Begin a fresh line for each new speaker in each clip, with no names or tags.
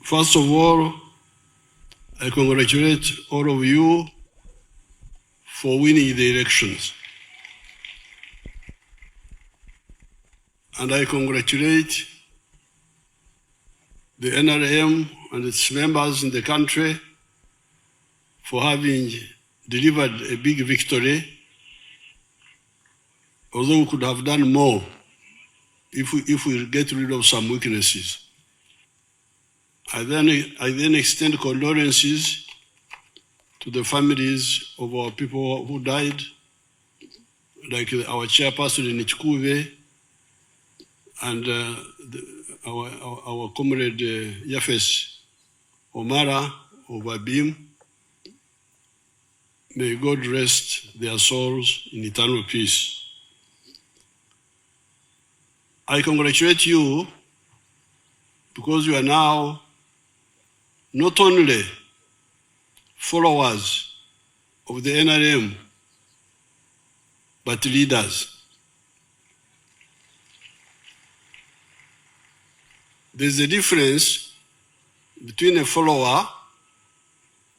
First of all, I congratulate all of you for winning the elections. And I congratulate the NRM and its members in the country for having delivered a big victory, although we could have done more if we get rid of some weaknesses. I then extend condolences to the families of our people who died, like our chairperson in Chikuve and our comrade Yafes Omara of Abim. May God rest their souls in eternal peace. I congratulate you because you are now not only followers of the NRM, but leaders. There's a difference between a follower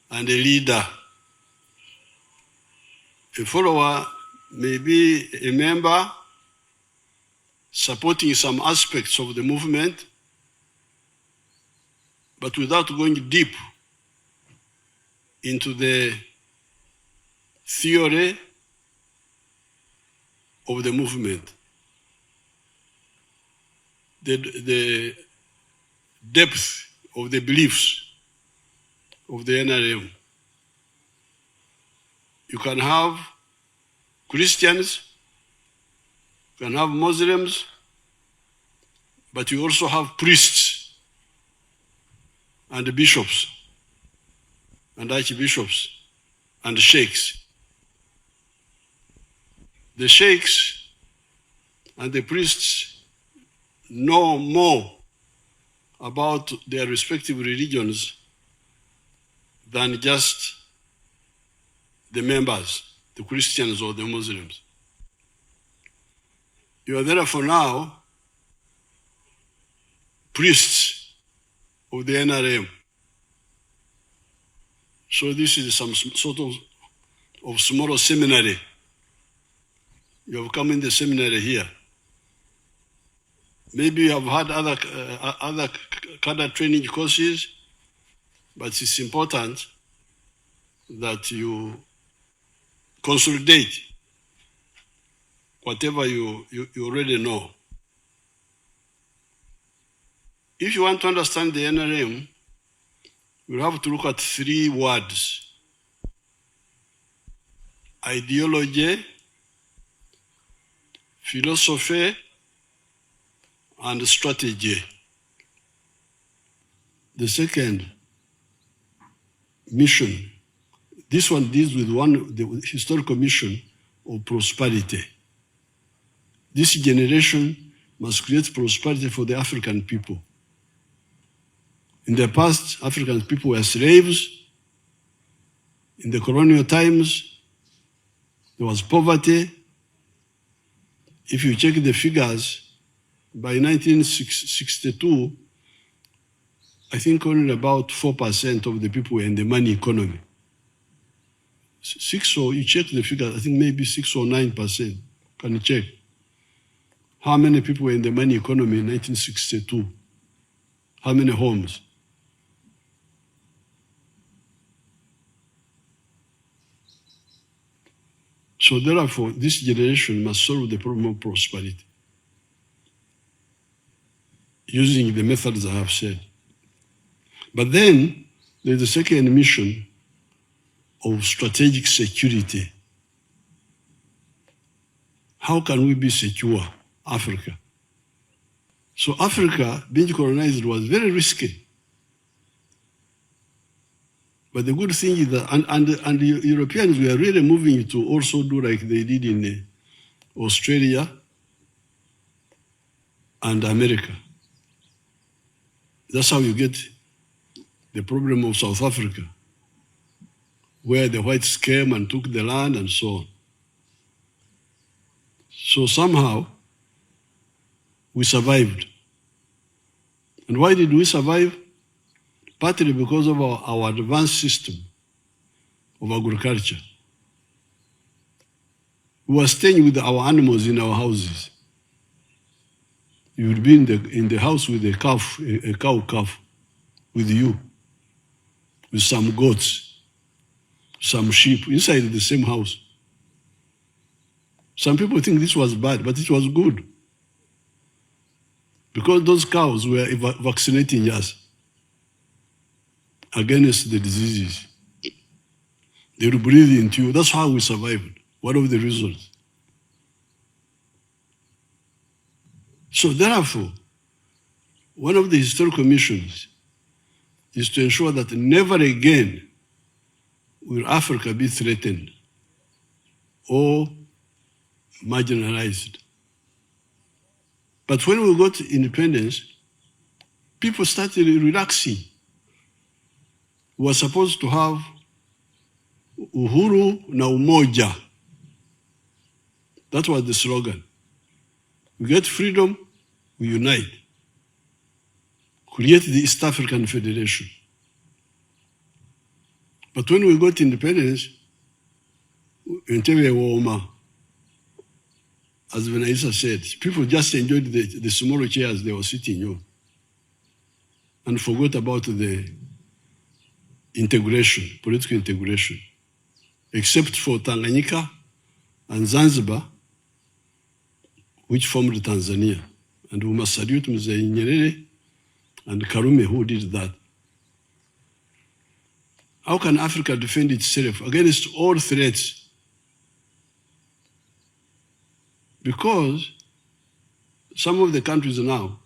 and a leader. A follower may be a member supporting some aspects of the movement, but without going deep into the theory of the movement, the depth of the beliefs of the NRM. You can have Christians, you can have Muslims, but you also have priests and bishops and archbishops and sheikhs. The sheikhs and the priests know more about their respective religions than just the members, the Christians or the Muslims. You are therefore now priests of the NRM. So this is some sort of small seminary. You have come in the seminary here. Maybe you have had other cadre training courses, but it's important that you consolidate whatever you already know. If you want to understand the NRM, you have to look at 3 words: ideology, philosophy, and strategy. The second, mission. This one deals with the historical mission of prosperity. This generation must create prosperity for the African people. In the past, African people were slaves. In the colonial times, there was poverty. If you check the figures, by 1962, I think only about 4% of the people were in the money economy. You check the figures, I think maybe 6 or 9%. Can you check? How many people were in the money economy in 1962? How many homes? So therefore, this generation must solve the problem of prosperity using the methods I have said. But then there's a second mission of strategic security. How can we be secure, Africa? So Africa being colonized was very risky. But the good thing is that, and the Europeans were really moving to also do like they did in Australia and America. That's how you get the problem of South Africa, where the whites came and took the land and so on. So somehow, we survived. And why did we survive? partly because of our advanced system of agriculture. We were staying with our animals in our houses. You would be in the house with a cow calf with you, with some goats, some sheep, inside the same house. Some people think this was bad, but it was good. Because those cows were vaccinating us against the diseases. They would breathe into you. That's how we survived. One of the reasons. So therefore, one of the historical missions is to ensure that never again will Africa be threatened or marginalized. But when we got independence, people started relaxing. We were supposed to have uhuru na umoja. That was the slogan. We get freedom, we unite. Create the East African Federation. But when we got independence, Entebbe Woma, as Vanessa said, people just enjoyed the small chairs they were sitting on and forgot about the integration, political integration, except for Tanganyika and Zanzibar, which formed Tanzania. And we must salute Mzee Nyerere and Karume who did that. How can Africa defend itself against all threats? Because some of the countries now,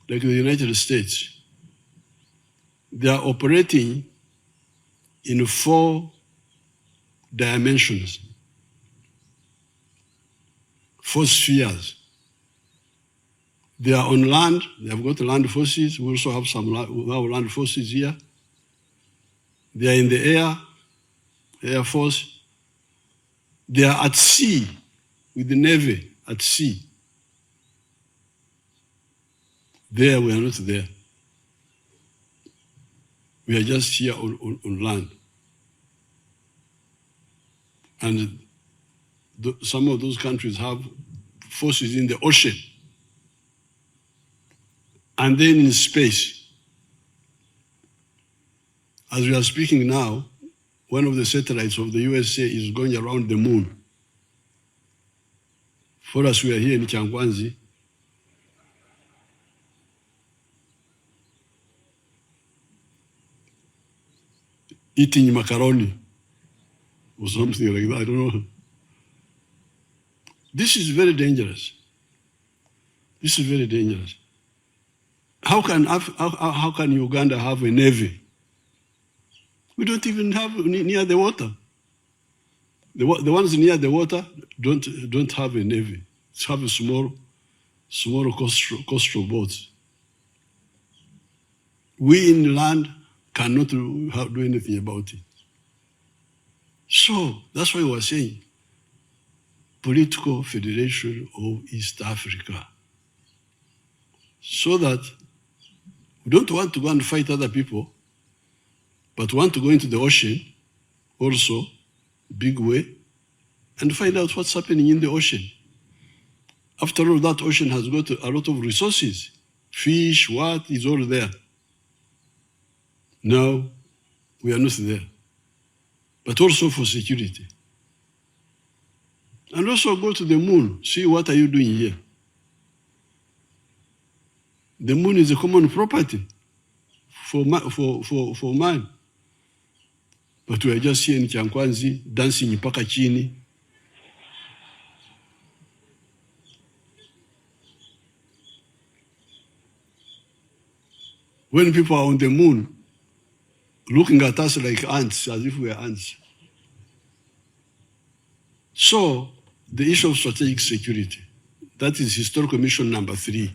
like the United States, they are operating in 4 dimensions, 4 spheres. They are on land, they have got land forces, we also have some land forces here. They are in the air, Air Force. They are at sea, with the Navy at sea. There, we are not there. We are just here on land. And some of those countries have forces in the ocean. And then in space. As we are speaking now, one of the satellites of the USA is going around the moon. For us, we are here in Kyankwazi. Eating macaroni or something like that, I don't know. This is very dangerous. This is very dangerous. How can Uganda have a navy? We don't even have near the water. The ones near the water don't have a navy. They have a small coastal boats. We in land cannot do anything about it. So that's why we are saying political federation of East Africa. So that we don't want to go and fight other people, but want to go into the ocean also, big way, and find out what's happening in the ocean. After all, that ocean has got a lot of resources. Fish, what is all there. Now, we are not there. But also for security. And also go to the moon, see what are you doing here. The moon is a common property for man. But we are just here in Kyankwazi, dancing mpaka chini. When people are on the moon, looking at us like ants, as if we are ants. So, the issue of strategic security, that is historical mission number 3.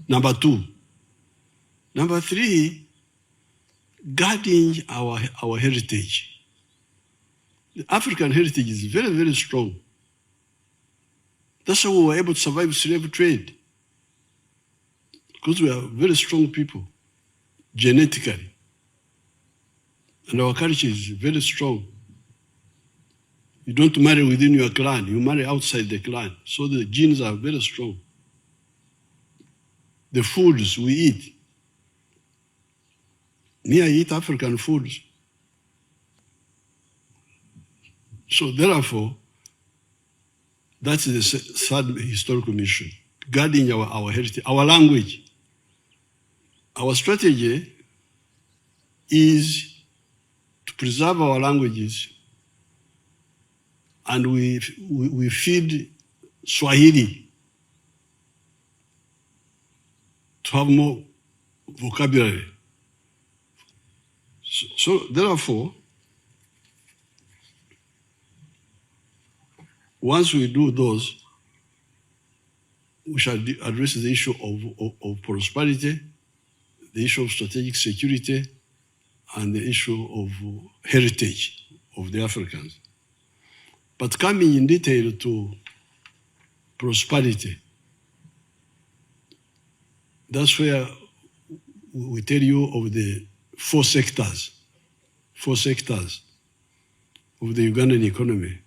Number 2. Number 3, guarding our heritage. The African heritage is very, very strong. That's how we were able to survive slave trade. Because we are very strong people. genetically. And our culture is very strong. You don't marry within your clan, you marry outside the clan. So the genes are very strong. The foods we eat. Me, I eat African foods. So therefore, that's the third historical mission, guarding our heritage, our language. Our strategy is to preserve our languages, and we feed Swahili to have more vocabulary. So therefore, once we do those, we shall address the issue of prosperity, the issue of strategic security, and the issue of heritage of the Africans. But coming in detail to prosperity, that's where we tell you of the four sectors of the Ugandan economy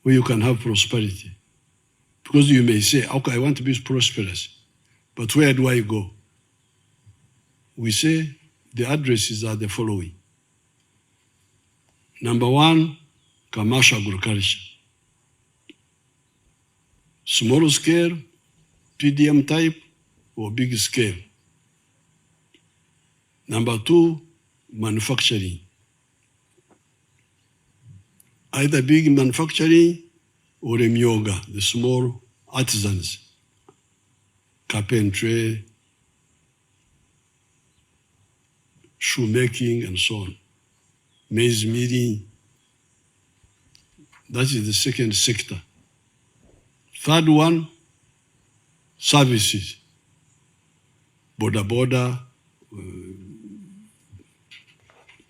where you can have prosperity. Because you may say, okay, I want to be prosperous, but where do I go? We say the addresses are the following. Number one, commercial agriculture. Small scale, PDM type, or big scale. Number two, manufacturing. Either big manufacturing or emyoga, the small artisans, carpentry, shoemaking, and so on. Maize milling. That is the second sector. Third one, services. Border.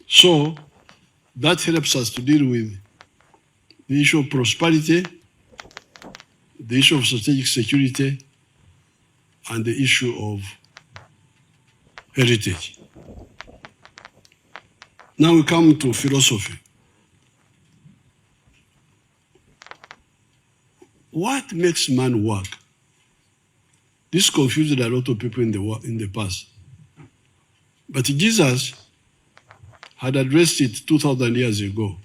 So that helps us to deal with the issue of prosperity, the issue of strategic security, and the issue of heritage. Now we come to philosophy. What makes man work? This confused a lot of people in the past. But Jesus had addressed it 2,000 years ago.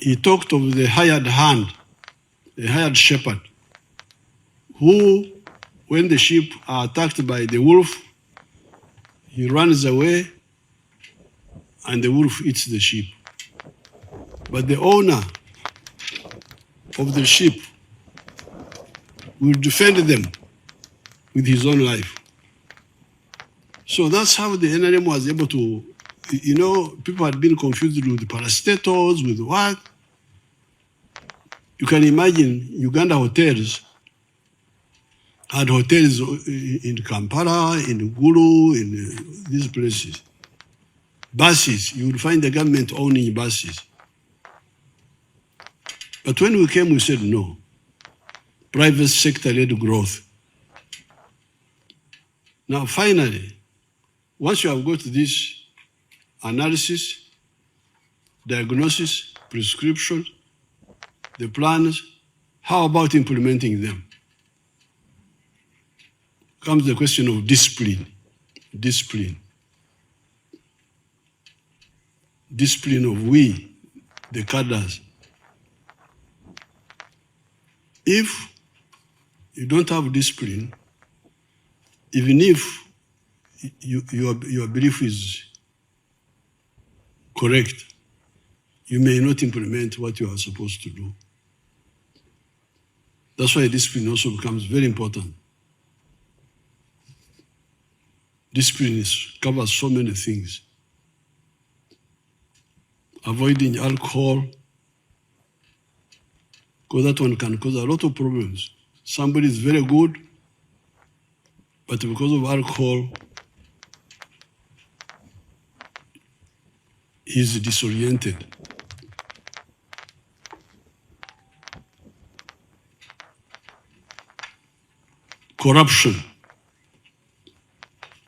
He talked of the hired hand, the hired shepherd, who, when the sheep are attacked by the wolf, he runs away and the wolf eats the sheep. But the owner of the sheep will defend them with his own life. So that's how the NRM was able to, people had been confused with parastatals, with what? You can imagine Uganda hotels had hotels in Kampala, in Gulu, in these places. Buses, you would find the government owning buses. But when we came, we said no. Private sector-led growth. Now, finally, once you have got this analysis, diagnosis, prescription, the plans, how about implementing them? Comes the question of discipline. Discipline of we, the cadres. If you don't have discipline, even if your belief is correct, you may not implement what you are supposed to do. That's why discipline also becomes very important. Discipline covers so many things. Avoiding alcohol, because that one can cause a lot of problems. Somebody is very good, but because of alcohol, he's disoriented.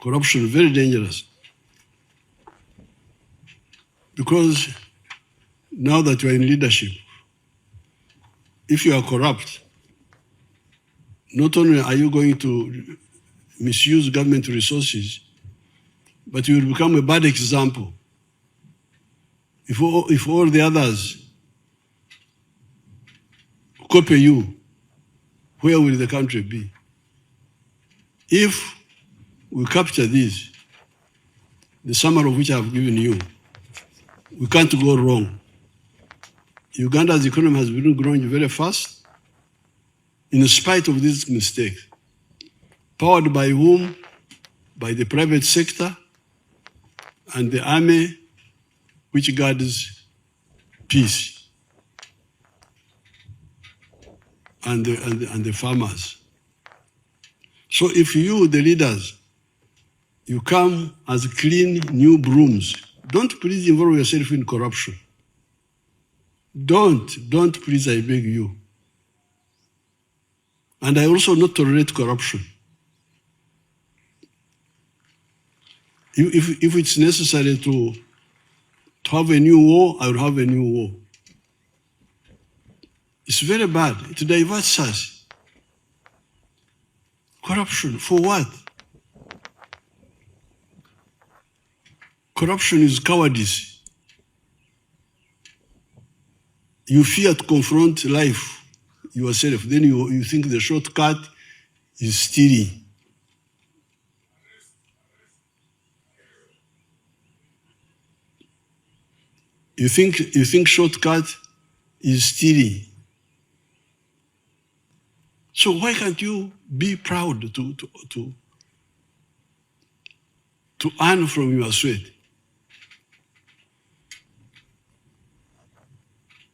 Corruption, very dangerous. Because now that you are in leadership, if you are corrupt, not only are you going to misuse government resources, but you will become a bad example. If all the others copy you, where will the country be? If we capture this, the summary of which I have given you, we can't go wrong. Uganda's economy has been growing very fast in spite of this mistake. Powered by whom? By the private sector and the army, which guards peace, and the farmers. So if you, the leaders, you come as clean new brooms, don't please involve yourself in corruption. Don't please, I beg you. And I also not tolerate corruption. If it's necessary to have a new war, I will have a new war. It's very bad. It diverts us. Corruption, for what? Corruption is cowardice. You fear to confront life yourself. Then you think the shortcut is stealing. You think shortcut is stealing. So why can't you be proud to earn from your sweat?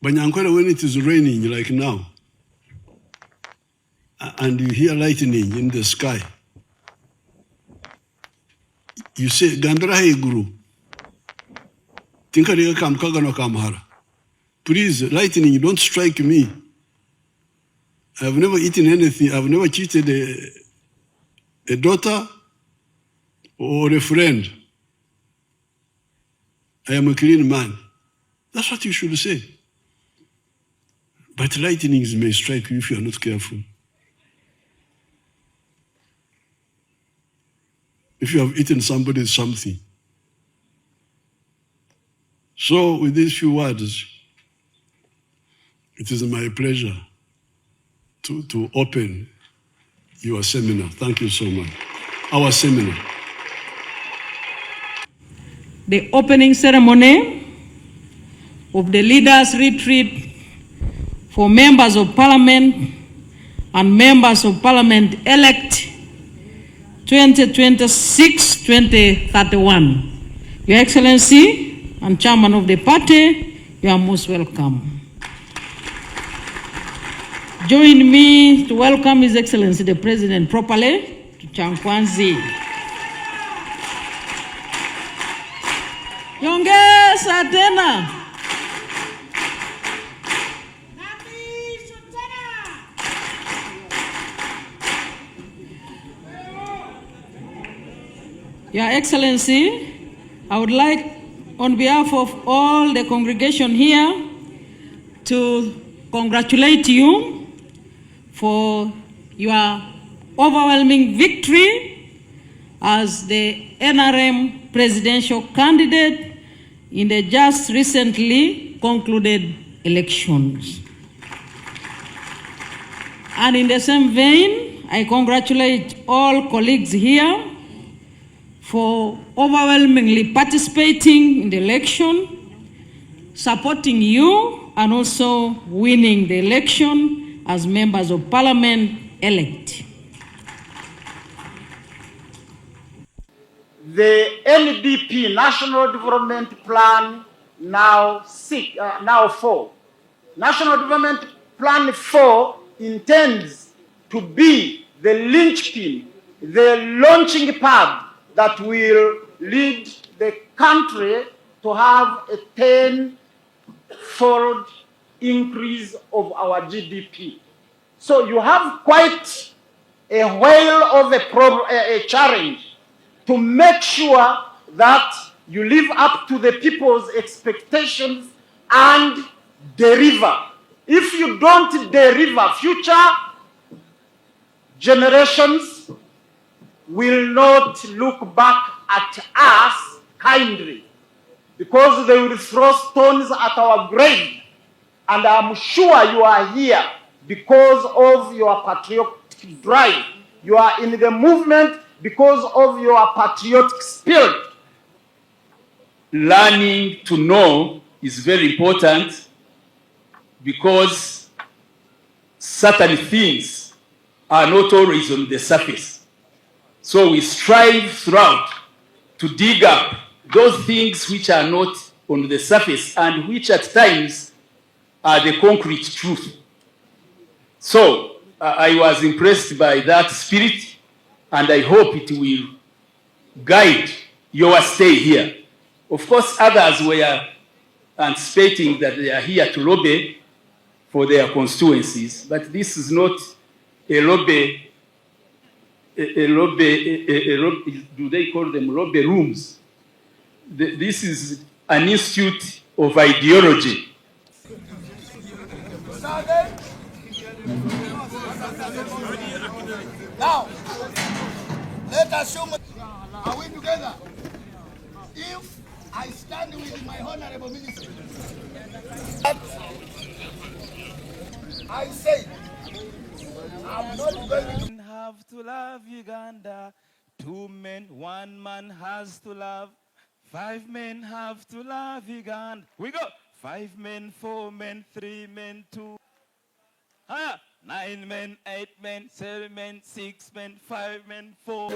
Banyankwela, when it is raining like now, and you hear lightning in the sky, you say, Gambira hai guru. Tinkariga kamkaga no kamhara. Please, lightning, don't strike me. I've never eaten anything. I've never cheated a daughter or a friend. I am a clean man. That's what you should say. But lightnings may strike you if you are not careful. If you have eaten somebody's something. So with these few words, it is my pleasure to open your seminar. Thank you so much. Our seminar.
The opening ceremony of the Leaders Retreat for members of Parliament and members of Parliament elect 2026-2031. Your Excellency and Chairman of the party, you are most welcome. Join me to welcome His Excellency the President properly to Kyankwazi. Yongeza tena. Your Excellency, I would like, on behalf of all the congregation here, to congratulate you for your overwhelming victory as the NRM presidential candidate in the just recently concluded elections. And in the same vein, I congratulate all colleagues here for overwhelmingly participating in the election, supporting you, and also winning the election as members of Parliament elect.
The NDP, National Development Plan, now 4. National Development Plan 4 intends to be the linchpin, the launching pad that will lead the country to have a 10-fold increase of our GDP. So you have quite a whale of a challenge to make sure that you live up to the people's expectations and deliver. If you don't deliver, future generations will not look back at us kindly, because they will throw stones at our grave. And I'm sure you are here because of your patriotic drive. You are in the movement because of your patriotic spirit.
Learning to know is very important, because certain things are not always on the surface. So we strive throughout to dig up those things which are not on the surface and which at times are the concrete truth. So I was impressed by that spirit, and I hope it will guide your stay here. Of course, others were anticipating that they are here to lobby for their constituencies, but this is not a lobby. Do they call them lobby rooms? This is an institute of ideology.
Now, let us show. Are we together? If I stand with my honorable minister, I say, I'm not going to
have to love Uganda. 2 men, 1 man has to love. 5 men have to love Uganda. We go. 5 men, 4 men, 3 men, 2. 9 men, 8 men, 7 men, 6 men, 5 men, 4.